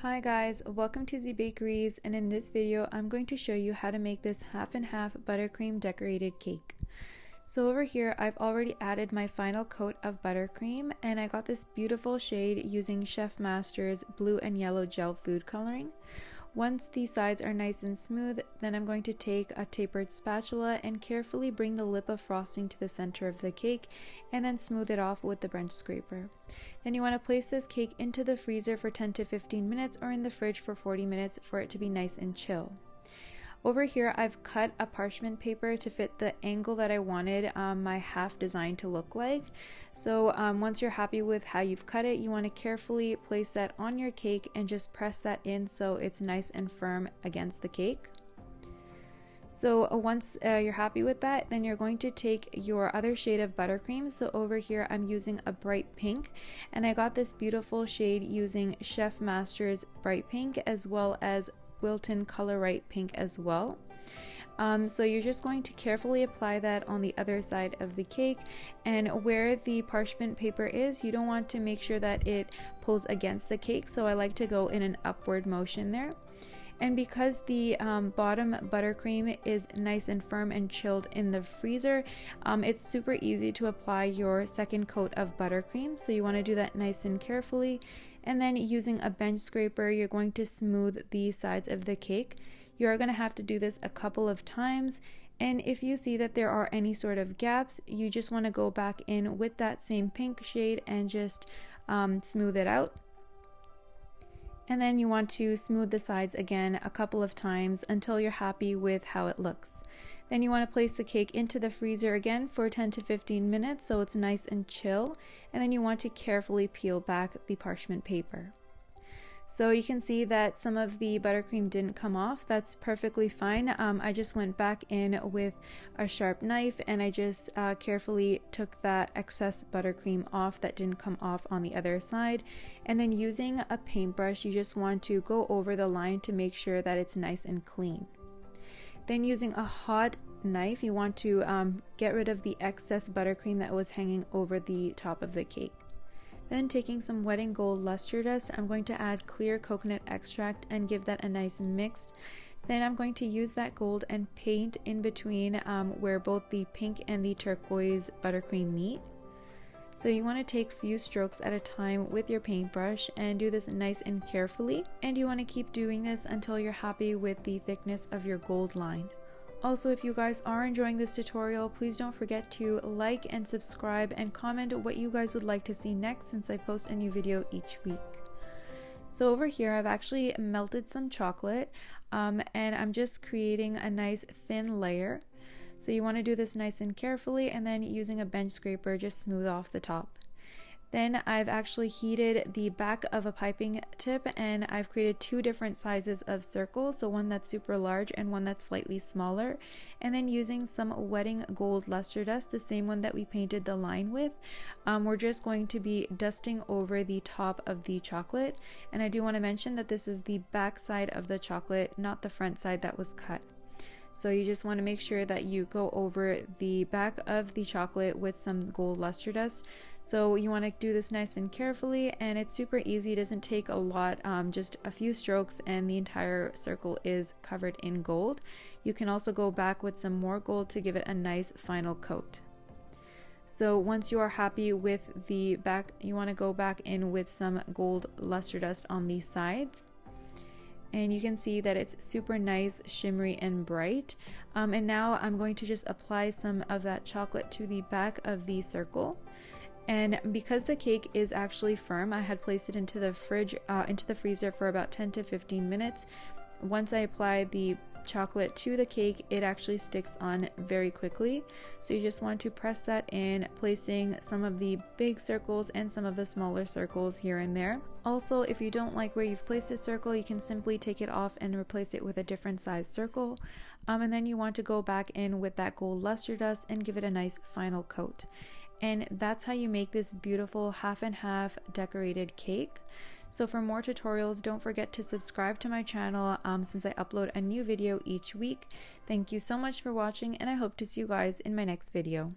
Hi guys, welcome to ZIBAKERIZ, and in this video I'm going to show you how to make this half and half buttercream decorated cake. So over here I've already added my final coat of buttercream, and I got this beautiful shade using Chef Master's blue and yellow gel food coloring. Once the sides are nice and smooth, then I'm going to take a tapered spatula and carefully bring the lip of frosting to the center of the cake and then smooth it off with the bench scraper. Then you want to place this cake into the freezer for 10 to 15 minutes or in the fridge for 40 minutes for it to be nice and chill. Over here I've cut a parchment paper to fit the angle that I wanted my half design to look like. So once you're happy with how you've cut it, you want to carefully place that on your cake and just press that in so it's nice and firm against the cake. So once you're happy with that, then you're going to take your other shade of buttercream. So over here I'm using a bright pink, and I got this beautiful shade using Chef Master's bright pink as well as Wilton Color Right pink as well. So you're just going to carefully apply that on the other side of the cake, and where the parchment paper is, you don't want to make sure that it pulls against the cake, so I like to go in an upward motion there. And because the bottom buttercream is nice and firm and chilled in the freezer, it's super easy to apply your second coat of buttercream, so you want to do that nice and carefully. And then using a bench scraper, you're going to smooth the sides of the cake. You are going to have to do this a couple of times, and if you see that there are any sort of gaps, you just want to go back in with that same pink shade and just smooth it out. And then you want to smooth the sides again a couple of times until you're happy with how it looks. Then you want to place the cake into the freezer again for 10 to 15 minutes so it's nice and chill, and then you want to carefully peel back the parchment paper. So you can see that some of the buttercream didn't come off. That's perfectly fine. I just went back in with a sharp knife and I just carefully took that excess buttercream off that didn't come off on the other side. And then using a paintbrush, you just want to go over the line to make sure that it's nice and clean. Then using a hot knife, you want to get rid of the excess buttercream that was hanging over the top of the cake. Then taking some wet and gold luster dust, I'm going to add clear coconut extract and give that a nice mix. Then I'm going to use that gold and paint in between where both the pink and the turquoise buttercream meet. So you want to take a few strokes at a time with your paintbrush and do this nice and carefully. And you want to keep doing this until you're happy with the thickness of your gold line. Also, if you guys are enjoying this tutorial, please don't forget to like and subscribe and comment what you guys would like to see next, since I post a new video each week. So over here I've actually melted some chocolate and I'm just creating a nice thin layer. So you want to do this nice and carefully, and then using a bench scraper just smooth off the top. Then I've actually heated the back of a piping tip, and I've created two different sizes of circles, so one that's super large and one that's slightly smaller. And then using some wetting gold luster dust, the same one that we painted the line with, we're just going to be dusting over the top of the chocolate. And I do want to mention that this is the back side of the chocolate, not the front side that was cut. So you just want to make sure that you go over the back of the chocolate with some gold luster dust. So you want to do this nice and carefully, and it's super easy. It doesn't take a lot, just a few strokes and the entire circle is covered in gold. You can also go back with some more gold to give it a nice final coat. So once you are happy with the back, you want to go back in with some gold luster dust on the sides. And you can see that it's super nice, shimmery and bright. And now I'm going to just apply some of that chocolate to the back of the circle. And because the cake is actually firm, I had placed it into the freezer for about 10 to 15 minutes. Once I apply the chocolate to the cake, it actually sticks on very quickly. So you just want to press that in, placing some of the big circles and some of the smaller circles here and there. Also, if you don't like where you've placed a circle, you can simply take it off and replace it with a different size circle. And then you want to go back in with that gold luster dust and give it a nice final coat. And that's how you make this beautiful half and half decorated cake. So for more tutorials, don't forget to subscribe to my channel since I upload a new video each week. Thank you so much for watching, and I hope to see you guys in my next video.